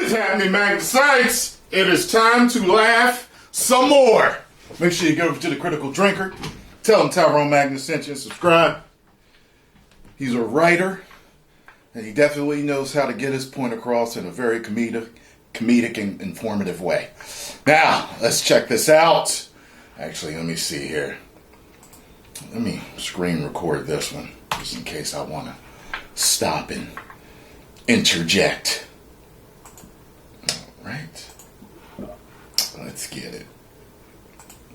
is happening, Magnus? It is time to laugh some more. Make sure you go over to the Critical Drinker. Tell him Tyrone Magnus sent you and subscribe. He's a writer, and he definitely knows how to get his point across in a very comedic and informative way. Now, let's check this out. Actually, let me see here. Let me screen record this one, just in case I want to stop and interject. All right. Let's get it.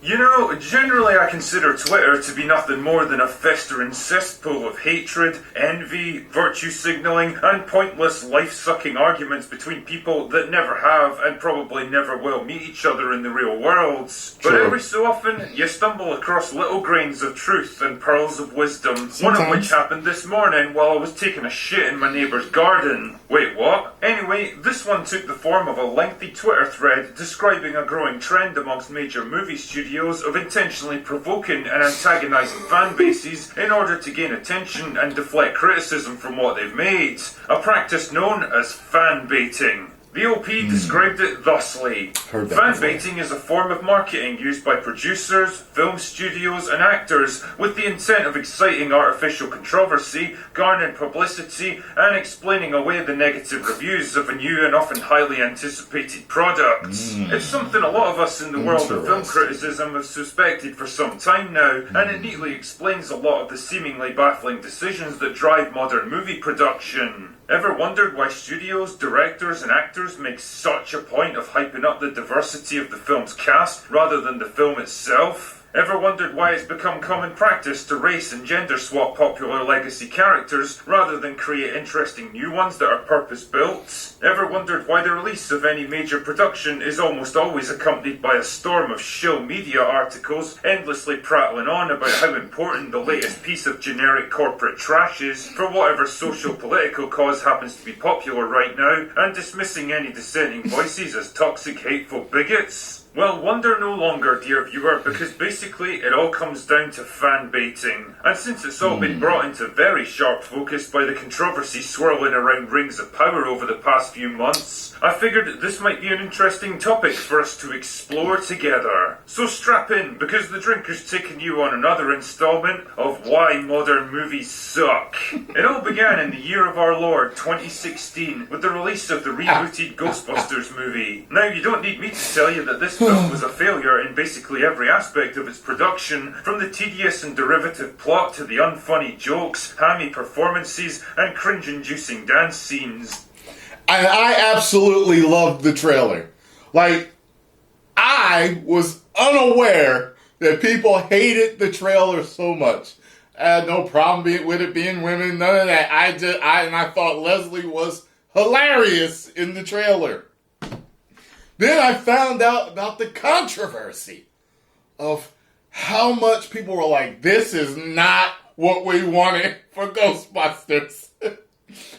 You know, generally I consider Twitter to be nothing more than a festering cesspool of hatred, envy, virtue signaling, and pointless life-sucking arguments between people that never have and probably never will meet each other in the real world. But every so often, you stumble across little grains of truth and pearls of wisdom, one of which happened this morning while I was taking a shit in my neighbour's garden. Wait, what? Anyway, this one took the form of a lengthy Twitter thread describing a growing trend amongst major movie studios of intentionally provoking and antagonising fan bases in order to gain attention and deflect criticism from what they've made. A practice known as fan baiting. The OP described it thusly. Fan baiting is a form of marketing used by producers, film studios and actors with the intent of exciting artificial controversy, garnering publicity and explaining away the negative reviews of a new and often highly anticipated product. It's something a lot of us in the world of film criticism have suspected for some time now, and it neatly explains a lot of the seemingly baffling decisions that drive modern movie production. Ever wondered why studios, directors and actors make such a point of hyping up the diversity of the film's cast rather than the film itself? Ever wondered why it's become common practice to race and gender swap popular legacy characters rather than create interesting new ones that are purpose-built? Ever wondered why the release of any major production is almost always accompanied by a storm of shill media articles endlessly prattling on about how important the latest piece of generic corporate trash is for whatever social political cause happens to be popular right now, and dismissing any dissenting voices as toxic, hateful bigots? Well, wonder no longer, dear viewer, because basically it all comes down to fan baiting. And since it's all been brought into very sharp focus by the controversy swirling around Rings of Power over the past few months, I figured this might be an interesting topic for us to explore together. So strap in, because the drinker's taking you on another installment of Why Modern Movies Suck. It all began in the year of our Lord, 2016, with the release of the rebooted Ghostbusters movie. Now, you don't need me to tell you that this film was a failure in basically every aspect of its production, from the tedious and derivative plot to the unfunny jokes, hammy performances, and cringe-inducing dance scenes. And I absolutely loved the trailer. Like, I was unaware that people hated the trailer so much. I had no problem with it being women, none of that. I thought Leslie was hilarious in the trailer. Then I found out about the controversy of how much people were like, this is not what we wanted for Ghostbusters.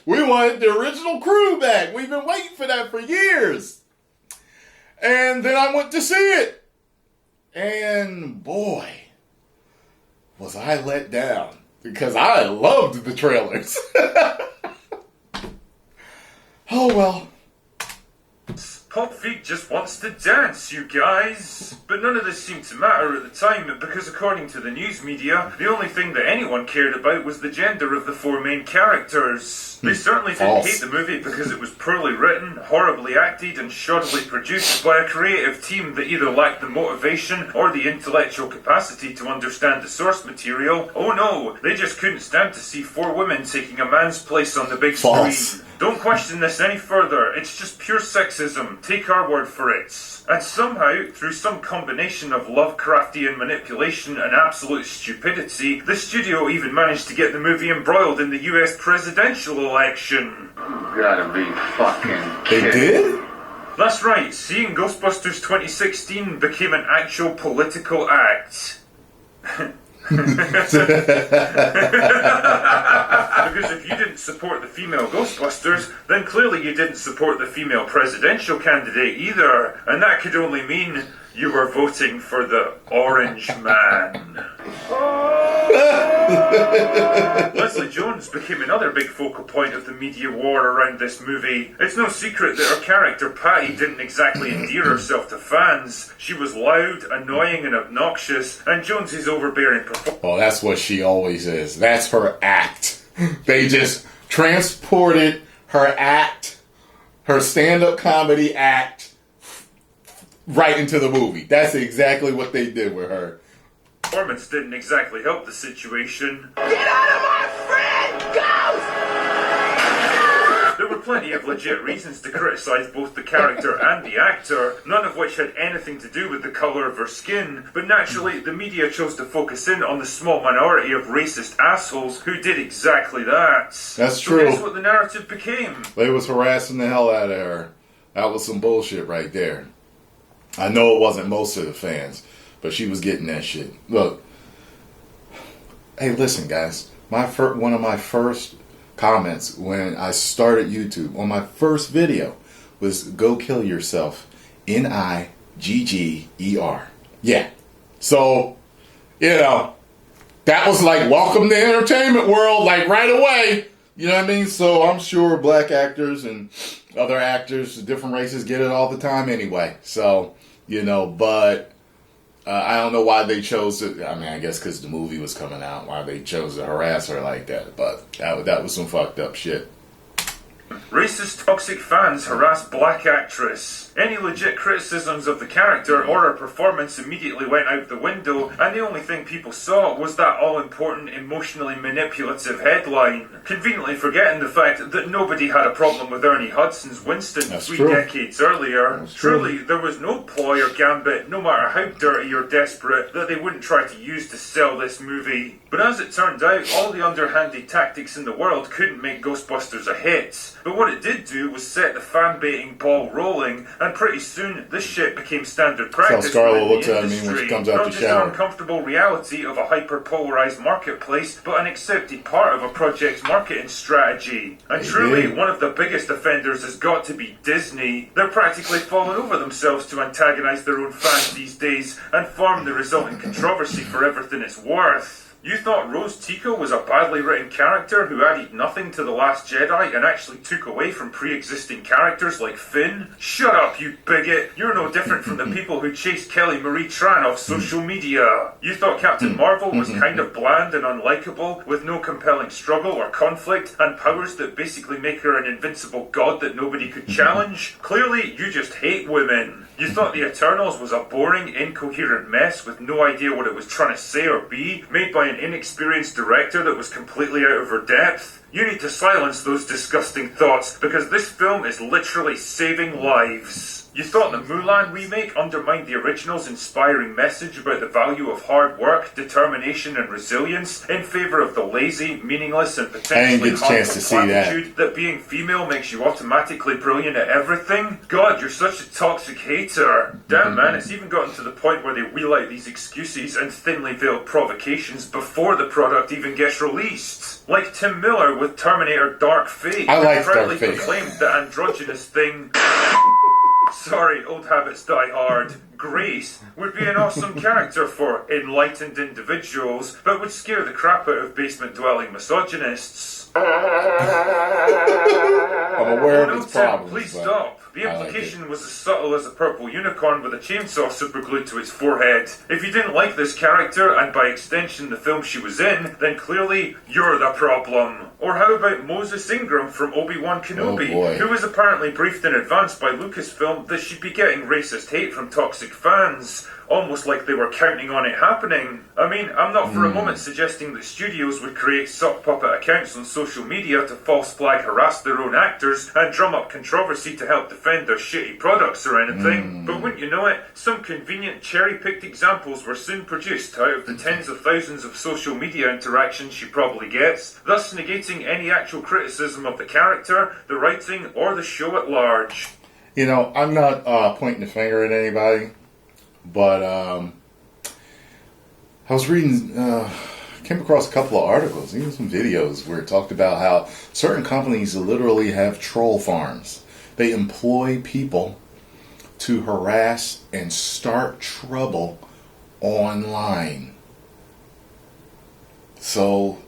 We wanted the original crew back. We've been waiting for that for years. And then I went to see it. And boy, was I let down. Because I loved the trailers. Oh well. Pop Feet just wants to dance, you guys. But none of this seemed to matter at the time, because according to the news media, the only thing that anyone cared about was the gender of the four main characters. They certainly didn't hate the movie because it was poorly written, horribly acted, and shoddily produced by a creative team that either lacked the motivation or the intellectual capacity to understand the source material. Oh no, they just couldn't stand to see four women taking a man's place on the big screen. Don't question this any further, it's just pure sexism, take our word for it. And somehow, through some combination of Lovecraftian manipulation and absolute stupidity, the studio even managed to get the movie embroiled in the US presidential election. You gotta be fucking kidding. They did? That's right, seeing Ghostbusters 2016 became an actual political act. Because if you didn't support the female Ghostbusters, then clearly you didn't support the female presidential candidate either, and that could only mean you were voting for the Orange Man. Leslie Jones became another big focal point of the media war around this movie. It's no secret that her character Patty didn't exactly endear herself to fans. She was loud, annoying, and obnoxious, and Jones's overbearing performance. Well, that's what she always is. That's her act. They just transported her act, her stand-up comedy act, right into the movie. That's exactly what they did with her. Performance didn't exactly help the situation. Get out of my friend, Ghost! There were plenty of legit reasons to criticize both the character and the actor, none of which had anything to do with the colour of her skin, but naturally the media chose to focus in on the small minority of racist assholes who did exactly that. That's So true. guess what the narrative became? They was harassing the hell out of her. That was some bullshit right there. I know it wasn't most of the fans, but she was getting that shit. Look, hey, listen, guys. One of my first comments when I started YouTube on my first video was "Go kill yourself." Nigger. Yeah. So, that was like welcome to entertainment world, like right away. You know what I mean? So I'm sure black actors and other actors, different races, get it all the time anyway. So, but I don't know why they chose to. I mean, I guess because the movie was coming out, why they chose to harass her like that. But that was some fucked up shit. Racist toxic fans harass black actress. Any legit criticisms of the character or her performance immediately went out the window, and the only thing people saw was that all-important, emotionally manipulative headline, conveniently forgetting the fact that nobody had a problem with Ernie Hudson's Winston That's 3 true. decades earlier. That's true. Truly, there was no ploy or gambit, no matter how dirty or desperate, that they wouldn't try to use to sell this movie. But as it turned out, all the underhanded tactics in the world couldn't make Ghostbusters a hit. But what it did do was set the fan-baiting ball rolling, and pretty soon this shit became standard practice. Scarlett within the looks at me when she industry. comes out Not the just shower. an uncomfortable reality of a hyper-polarized marketplace, but an accepted part of a project's marketing strategy. And truly, one of the biggest offenders has got to be Disney. They're practically falling over themselves to antagonize their own fans these days and farm the resulting controversy for everything it's worth. You thought Rose Tico was a badly written character who added nothing to The Last Jedi and actually took away from pre-existing characters like Finn? Shut up, you bigot! You're no different from the people who chased Kelly Marie Tran off social media. You thought Captain Marvel was kind of bland and unlikable, with no compelling struggle or conflict, and powers that basically make her an invincible god that nobody could challenge? Clearly, you just hate women. You thought The Eternals was a boring, incoherent mess with no idea what it was trying to say or be, made by an inexperienced director that was completely out of her depth? You need to silence those disgusting thoughts, because this film is literally saving lives. You thought the Mulan remake undermined the original's inspiring message about the value of hard work, determination, and resilience in favour of the lazy, meaningless, and potentially get a chance to see that. platitude that being female makes you automatically brilliant at everything? God, you're such a toxic hater. Damn, man, it's even gotten to the point where they wheel out these excuses and thinly veiled provocations before the product even gets released. Like Tim Miller with Terminator Dark Fate, I like who proudly Dark Fate. proclaimed the androgynous thing. Sorry, old habits die hard. Grace would be an awesome character for enlightened individuals, but would scare the crap out of basement-dwelling misogynists. I'm aware Oh, of no, its Tim, problems. please but stop. The I like implication was as subtle as a purple unicorn with a chainsaw superglued to its forehead. If you didn't like this character, and by extension the film she was in, then clearly you're the problem. Or how about Moses Ingram from Obi-Wan Kenobi, Oh, boy. who was apparently briefed in advance by Lucasfilm that she'd be getting racist hate from toxic fans, almost like they were counting on it happening. I mean, I'm not for a moment suggesting that studios would create sock puppet accounts on social media to false flag harass their own actors and drum up controversy to help defend their shitty products or anything. But wouldn't you know it, some convenient cherry-picked examples were soon produced out of the tens of thousands of social media interactions she probably gets, thus negating any actual criticism of the character, the writing, or the show at large. I'm not pointing the finger at anybody, but I was reading, came across a couple of articles, even some videos where it talked about how certain companies literally have troll farms. They employ people to harass and start trouble online. So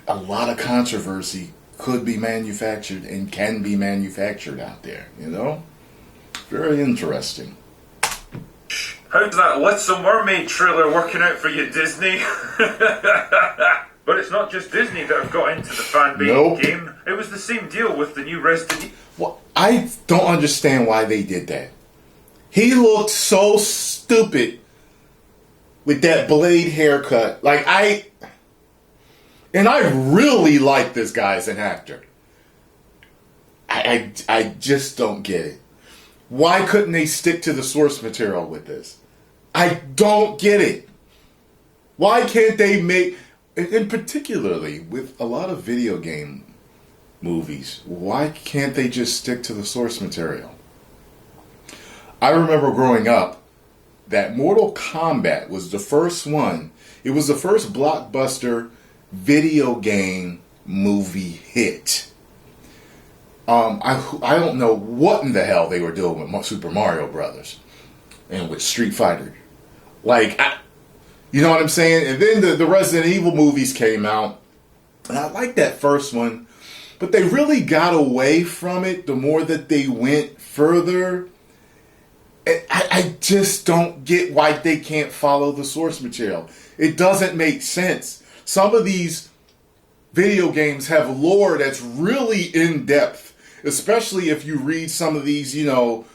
a lot of controversy could be manufactured and can be manufactured out there, you know? Very interesting. How's that Little Mermaid trailer working out for you, Disney? But it's not just Disney that have got into the fan-baiting game. It was the same deal with the new Resident Evil. Well, I don't understand why they did that. He looked so stupid with that blade haircut. I really like this guy as an actor. I just don't get it. Why couldn't they stick to the source material with this? I don't get it. Why can't they make, and particularly with a lot of video game movies, why can't they just stick to the source material? I remember growing up that Mortal Kombat was the first one. It was the first blockbuster video game movie hit. I don't know what in the hell they were doing with Super Mario Brothers and with Street Fighter. You know what I'm saying? And then the Resident Evil movies came out, and I liked that first one, but they really got away from it the more that they went further. I just don't get why they can't follow the source material. It doesn't make sense. Some of these video games have lore that's really in-depth, especially if you read some of these, you know,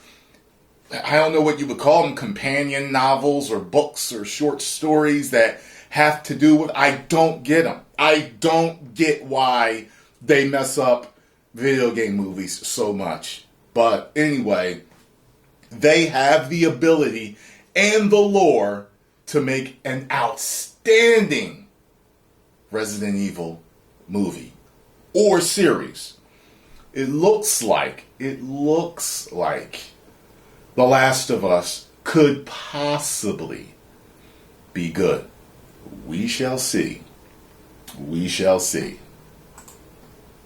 I don't know what you would call them, companion novels or books or short stories that have to do with, I don't get them. I don't get why they mess up video game movies so much. But anyway, they have the ability and the lore to make an outstanding Resident Evil movie or series. It looks like The Last of Us could possibly be good. We shall see. We shall see.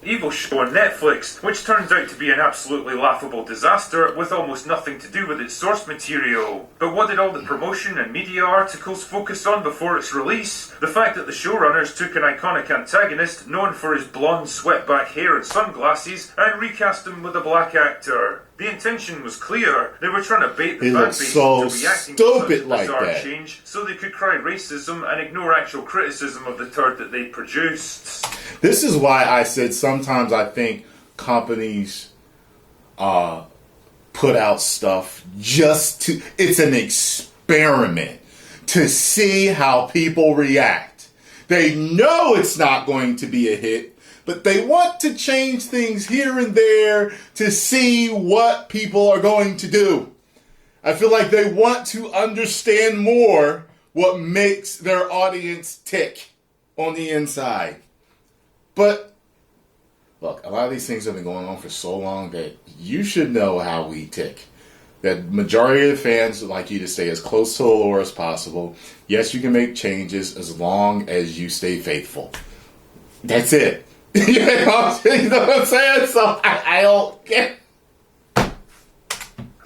Evil show on Netflix, which turns out to be an absolutely laughable disaster with almost nothing to do with its source material. But what did all the promotion and media articles focus on before its release? The fact that the showrunners took an iconic antagonist known for his blonde swept-back hair and sunglasses and recast him with a black actor. The intention was clear. They were trying to bait the fan base into reacting to such a bizarre change so they could cry racism and ignore actual criticism of the turd that they produced. This is why I said sometimes I think companies put out stuff just to, it's an experiment to see how people react. They know it's not going to be a hit, but they want to change things here and there to see what people are going to do. I feel like they want to understand more what makes their audience tick on the inside. But, look, a lot of these things have been going on for so long that you should know how we tick. The majority of the fans would like you to stay as close to the lore as possible. Yes, you can make changes as long as you stay faithful. That's it. You know what I'm saying? So I don't get.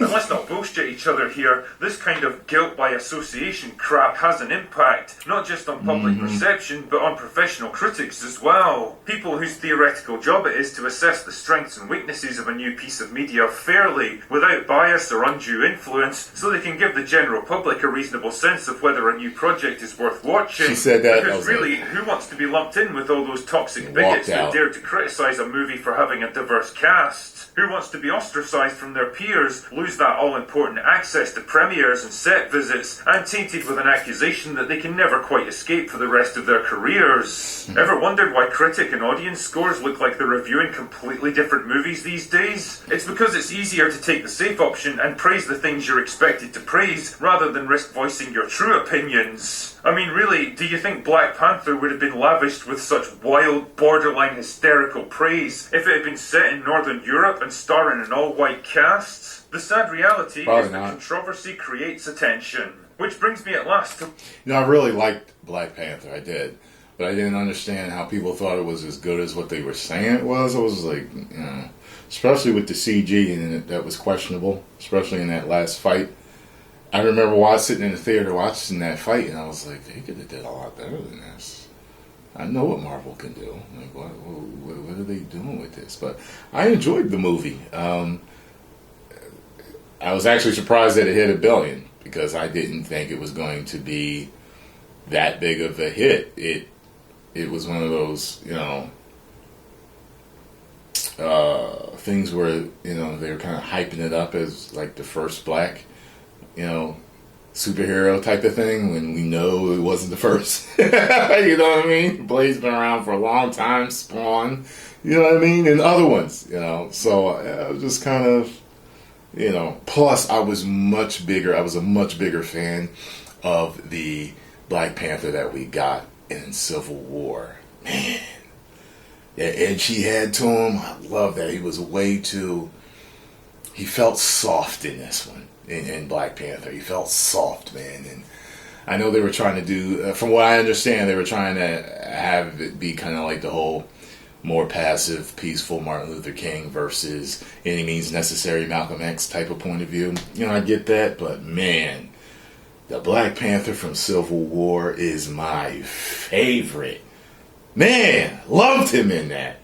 And let's not bullshit each other here. This kind of guilt by association crap has an impact, not just on public perception, but on professional critics as well. People whose theoretical job it is to assess the strengths and weaknesses of a new piece of media fairly, without bias or undue influence, so they can give the general public a reasonable sense of whether a new project is worth watching. She said that. Because really, who wants to be lumped in with all those toxic bigots that dare to criticize a movie for having a diverse cast? Who wants to be ostracized from their peers, lose that all-important access to premieres and set visits, and tainted with an accusation that they can never quite escape for the rest of their careers? Ever wondered why critic and audience scores look like they're reviewing completely different movies these days? It's because it's easier to take the safe option and praise the things you're expected to praise, rather than risk voicing your true opinions. I mean, really, do you think Black Panther would have been lavished with such wild, borderline hysterical praise if it had been set in Northern Europe and starring an all-white cast? The sad reality is that controversy creates attention. Which brings me at last to... You know, I really liked Black Panther, I did. But I didn't understand how people thought it was as good as what they were saying it was. I was like, you know, especially with the CG, and that was questionable, especially in that last fight. I remember sitting in the theater watching that fight, and I was like, they could have did a lot better than this. I know what Marvel can do. Like, what are they doing with this? But I enjoyed the movie. I was actually surprised that it hit $1 billion because I didn't think it was going to be that big of a hit. It was one of those, things where, they were kind of hyping it up as like the first black, superhero type of thing when we know it wasn't the first. You know what I mean? Blade's been around for a long time, Spawn, you know what I mean? And other ones, So I was just kind of, plus I was a much bigger fan of the Black Panther that we got in Civil War. Man. Yeah, edge he had to him. I love that. He felt soft in this one, in Black Panther. He felt soft, man. And I know they were trying to do, from what I understand, they were trying to have it be kind of like the whole more passive, peaceful Martin Luther King versus any means necessary Malcolm X type of point of view. I get that, but man, the Black Panther from Civil War is my favorite. Man, loved him in that.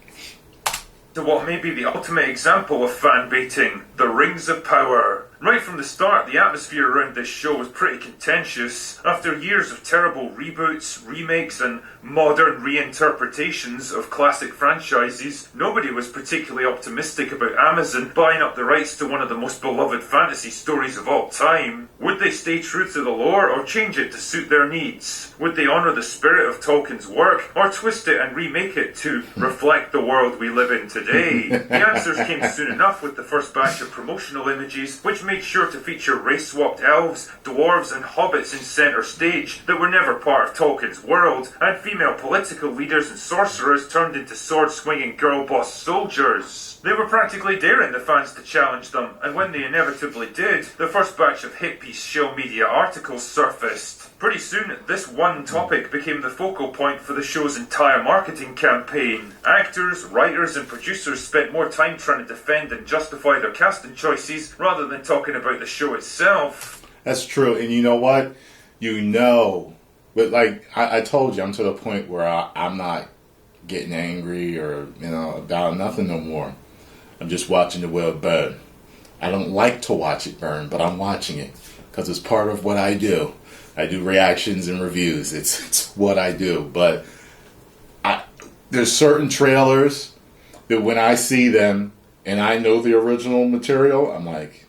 To what may be the ultimate example of fan baiting, the Rings of Power. Right from the start, the atmosphere around this show was pretty contentious. After years of terrible reboots, remakes, and modern reinterpretations of classic franchises, nobody was particularly optimistic about Amazon buying up the rights to one of the most beloved fantasy stories of all time. Would they stay true to the lore or change it to suit their needs? Would they honour the spirit of Tolkien's work or twist it and remake it to reflect the world we live in today? The answers came soon enough with the first batch of promotional images, which made sure to feature race-swapped elves, dwarves and hobbits in centre stage that were never part of Tolkien's world, and female political leaders and sorcerers turned into sword-swinging girl-boss soldiers. They were practically daring the fans to challenge them, and when they inevitably did, the first batch of hit-piece show media articles surfaced. Pretty soon, this one topic became the focal point for the show's entire marketing campaign. Actors, writers and producers spent more time trying to defend and justify their casting choices rather than talking about the show itself. That's true, and you know what? But like I told you, I'm to the point where I'm not getting angry or, about nothing no more. I'm just watching the world burn. I don't like to watch it burn, but I'm watching it because it's part of what I do. I do reactions and reviews. It's what I do. But there's certain trailers that when I see them and I know the original material, I'm like,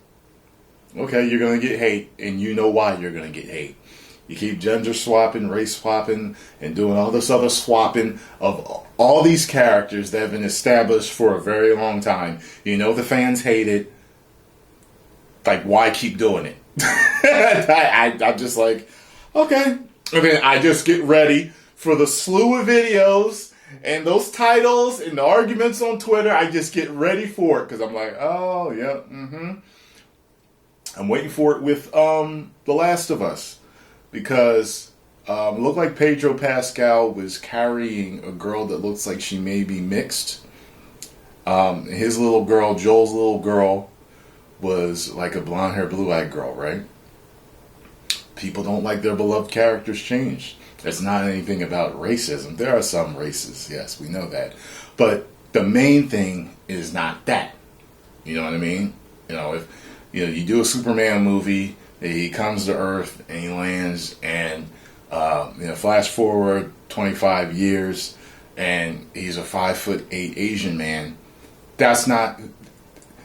okay, you're going to get hate, and you know why you're going to get hate. You keep gender swapping, race swapping, and doing all this other swapping of all these characters that have been established for a very long time. You know the fans hate it. Like, why keep doing it? I'm just like, okay. And then I just get ready for the slew of videos and those titles and the arguments on Twitter. I just get ready for it because I'm like, oh, yeah, I'm waiting for it with The Last of Us because it looked like Pedro Pascal was carrying a girl that looks like she may be mixed. His little girl, Joel's little girl, was like a blonde hair, blue eyed girl, right? People don't like their beloved characters changed. It's not anything about racism. There are some races, yes, we know that. But the main thing is not that. You know what I mean? If you do a Superman movie, he comes to Earth and he lands, and flash forward 25 years, and he's a 5'8" Asian man. That's not.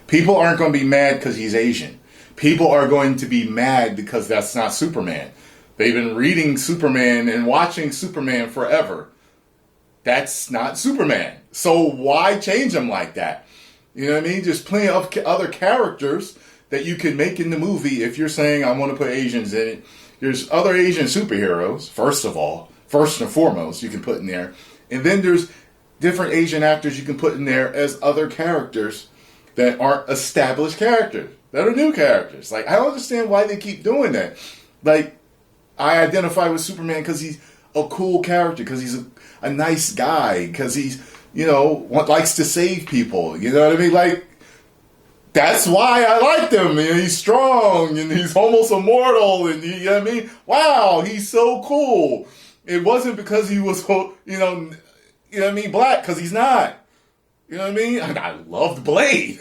People aren't going to be mad because he's Asian. People are going to be mad because that's not Superman. They've been reading Superman and watching Superman forever. That's not Superman. So why change him like that? You know what I mean? Just plenty of other characters that you can make in the movie if you're saying, I want to put Asians in it. There's other Asian superheroes, first and foremost, you can put in there. And then there's different Asian actors you can put in there as other characters that aren't established characters, that are new characters. Like, I don't understand why they keep doing that. Like, I identify with Superman because he's a cool character, because he's a nice guy, because he's, likes to save people. You know what I mean? Like, that's why I liked him. He's strong, and he's almost immortal, and you know what I mean? Wow, he's so cool. It wasn't because he was, black, because he's not. You know what I mean? And I loved Blade.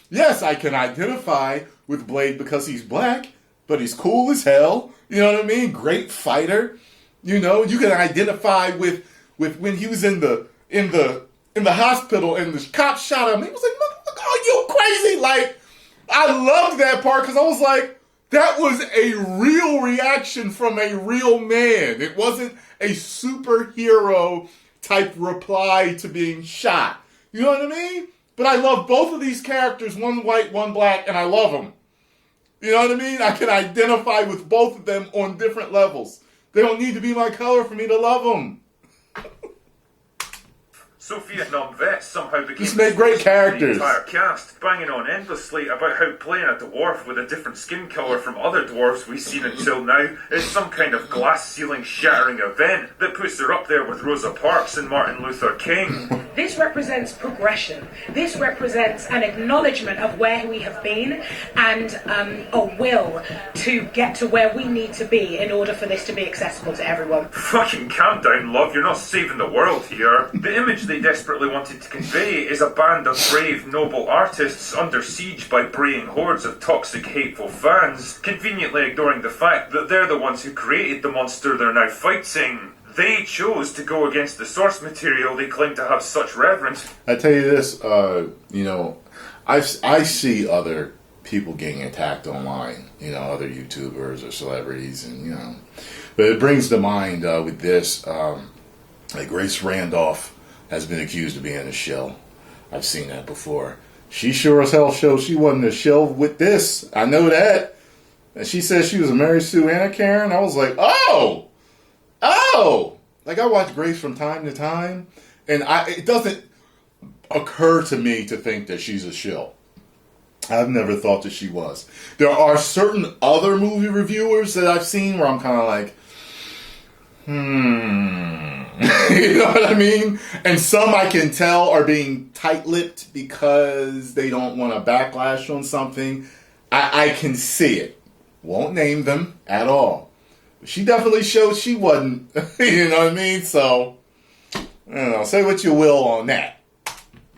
Yes, I can identify with Blade because he's black, but he's cool as hell. You know what I mean? Great fighter. You can identify with when he was in the hospital and the cop shot him. He was like, "Oh, you crazy!" Like, I loved that part because I was like, that was a real reaction from a real man. It wasn't a superhero type reply to being shot. You know what I mean? But I love both of these characters, one white, one black, and I love them. You know what I mean? I can identify with both of them on different levels. They don't need to be my color for me to love them. So Vietnam vets somehow became just make great characters. The entire cast, banging on endlessly about how playing a dwarf with a different skin colour from other dwarves we've seen until now is some kind of glass ceiling shattering event that puts her up there with Rosa Parks and Martin Luther King. This represents progression. This represents an acknowledgement of where we have been and a will to get to where we need to be in order for this to be accessible to everyone. Fucking calm down, love. You're not saving the world here. The image they desperately wanted to convey is a band of brave, noble artists under siege by braying hordes of toxic, hateful fans, conveniently ignoring the fact that they're the ones who created the monster they're now fighting. They chose to go against the source material they claim to have such reverence. I tell you this, I see other people getting attacked online, other YouTubers or celebrities, and, but it brings to mind with this, like Grace Randolph has been accused of being a shill. I've seen that before. She sure as hell showed she wasn't a shill with this. I know that. And she said she was a Mary Sue Anna Karen. I was like, oh! Like, I watch Grace from time to time, and it doesn't occur to me to think that she's a shill. I've never thought that she was. There are certain other movie reviewers that I've seen where I'm kind of like, you know what I mean? And some I can tell are being tight-lipped because they don't want a backlash on something. I can see it. Won't name them at all. She definitely showed she wasn't, you know what I mean? So, I don't know, say what you will on that.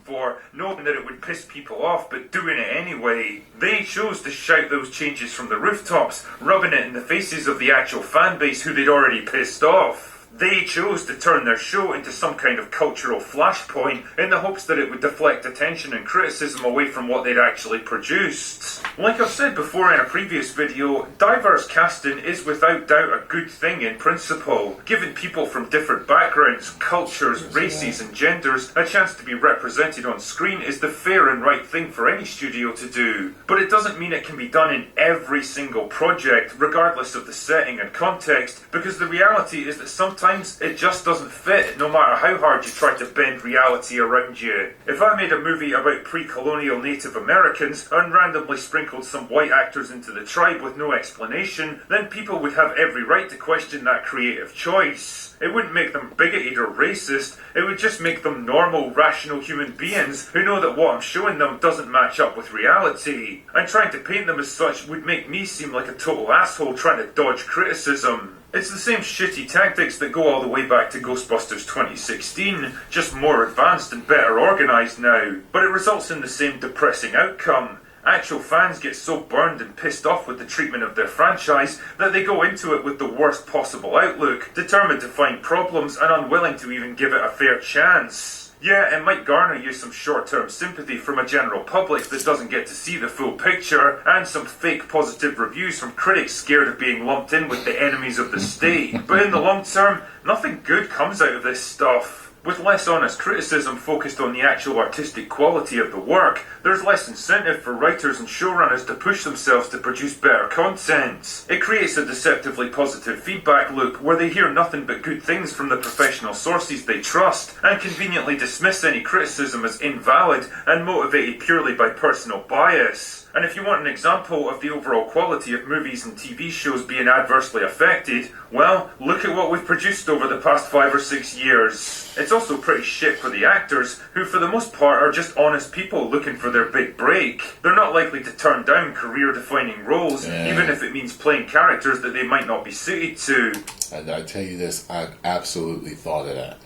For knowing that it would piss people off, but doing it anyway. They chose to shout those changes from the rooftops, rubbing it in the faces of the actual fan base who they'd already pissed off. They chose to turn their show into some kind of cultural flashpoint in the hopes that it would deflect attention and criticism away from what they'd actually produced. Like I've said before in a previous video, diverse casting is without doubt a good thing in principle. Giving people from different backgrounds, cultures, races and genders a chance to be represented on screen is the fair and right thing for any studio to do. But it doesn't mean it can be done in every single project, regardless of the setting and context, because the reality is that sometimes it just doesn't fit, no matter how hard you try to bend reality around you. If I made a movie about pre-colonial Native Americans and randomly sprinkled some white actors into the tribe with no explanation, then people would have every right to question that creative choice. It wouldn't make them bigoted or racist, it would just make them normal, rational human beings who know that what I'm showing them doesn't match up with reality. And trying to paint them as such would make me seem like a total asshole trying to dodge criticism. It's the same shitty tactics that go all the way back to Ghostbusters 2016, just more advanced and better organised now, but it results in the same depressing outcome. Actual fans get so burned and pissed off with the treatment of their franchise that they go into it with the worst possible outlook, determined to find problems and unwilling to even give it a fair chance. Yeah, it might garner you some short-term sympathy from a general public that doesn't get to see the full picture, and some fake positive reviews from critics scared of being lumped in with the enemies of the state. But in the long term, nothing good comes out of this stuff. With less honest criticism focused on the actual artistic quality of the work, there's less incentive for writers and showrunners to push themselves to produce better content. It creates a deceptively positive feedback loop where they hear nothing but good things from the professional sources they trust, and conveniently dismiss any criticism as invalid and motivated purely by personal bias. And if you want an example of the overall quality of movies and TV shows being adversely affected, well, look at what we've produced over the past 5 or 6 years. It's also pretty shit for the actors, who for the most part are just honest people looking for their big break. They're not likely to turn down career-defining roles, even if it means playing characters that they might not be suited to. I tell you this, I absolutely thought of that.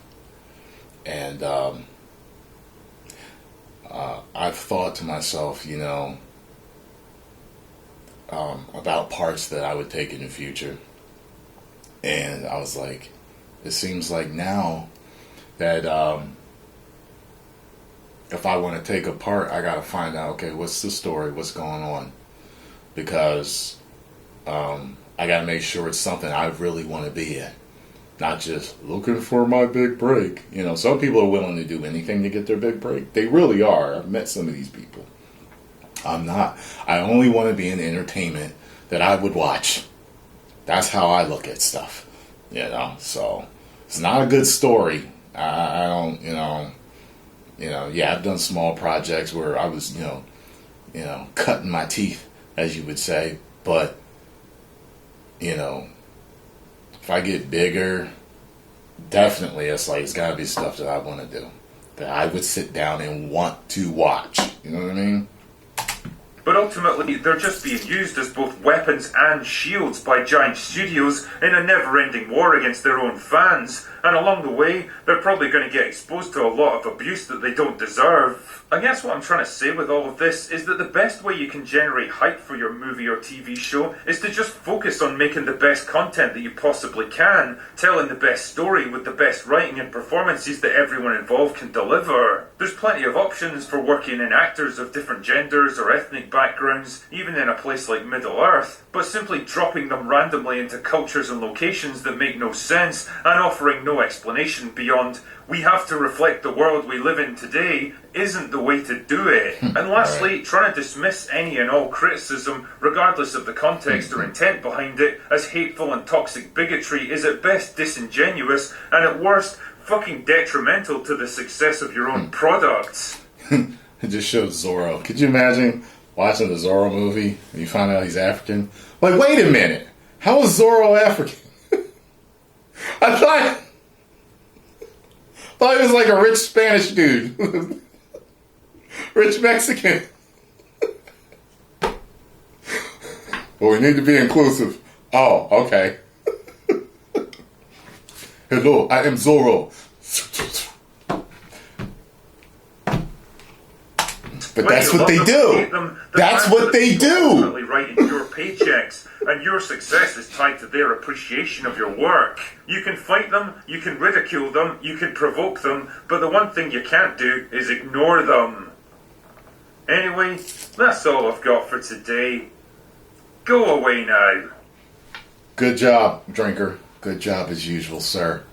And I've thought to myself, you know, about parts that I would take in the future. And I was like, it seems like now that if I want to take a part, I got to find out, okay, what's the story, what's going on? Because I got to make sure it's something I really want to be in. Not just looking for my big break. You know, some people are willing to do anything to get their big break. They really are. I've met some of these people. I'm not. I only want to be in entertainment that I would watch. That's how I look at stuff. You know, so it's not a good story. I don't, yeah, I've done small projects where I was, you know, cutting my teeth, as you would say. But, you know, if I get bigger, definitely it's got to be stuff that I want to do, that I would sit down and want to watch. You know what I mean? But ultimately, they're just being used as both weapons and shields by giant studios in a never-ending war against their own fans. And along the way, they're probably going to get exposed to a lot of abuse that they don't deserve. I guess what I'm trying to say with all of this is that the best way you can generate hype for your movie or TV show is to just focus on making the best content that you possibly can, telling the best story with the best writing and performances that everyone involved can deliver. There's plenty of options for working in actors of different genders or ethnic backgrounds, even in a place like Middle-earth, but simply dropping them randomly into cultures and locations that make no sense and offering no explanation beyond "we have to reflect the world we live in today" isn't the way to do it. And lastly, trying to dismiss any and all criticism, regardless of the context or intent behind it, as hateful and toxic bigotry is at best disingenuous and at worst fucking detrimental to the success of your own products. It just shows Zorro. Could you imagine watching the Zorro movie and you find out he's African? Like, wait a minute. How is Zorro African? I thought he was like a rich Spanish dude. Rich Mexican. Well, we need to be inclusive. Oh, okay. Hello, I am Zorro. But that's what they do. That's what they do. Writing your paychecks, and your success is tied to their appreciation of your work. You can fight them, you can ridicule them, you can provoke them, but the one thing you can't do is ignore them. Anyway, that's all I've got for today. Go away now. Good job, drinker. Good job as usual, sir.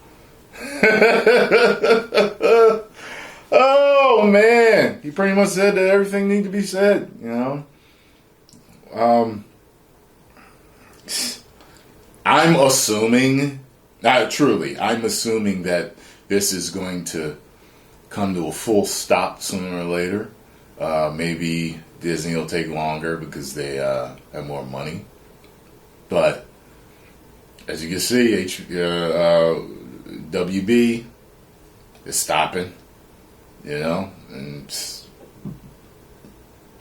Oh, man. He pretty much said that everything needs to be said, you know. I'm assuming, I'm assuming that this is going to come to a full stop sooner or later. Maybe Disney will take longer because they have more money. But as you can see, WB is stopping, you know, and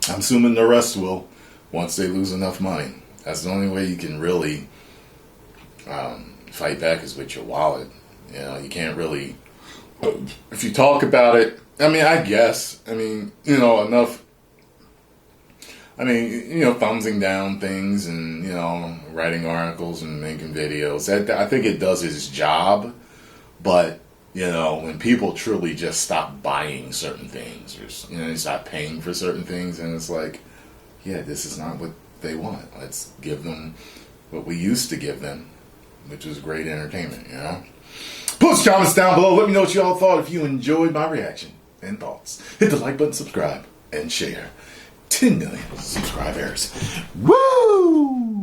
I'm assuming the rest will once they lose enough money. That's the only way you can really fight back is with your wallet. You know, you can't really, if you talk about it, I mean, I guess, I mean, you know, enough, I mean, you know, thumbsing down things and, you know, writing articles and making videos. I think it does its job, but, you know, when people truly just stop buying certain things or, you know, they stop paying for certain things, and it's like, yeah, this is not what they want. Let's give them what we used to give them, which was great entertainment, you know? Post comments down below. Let me know what y'all thought. If you enjoyed my reaction and thoughts, hit the like button, subscribe, and share. 10 million subscribers. Woo!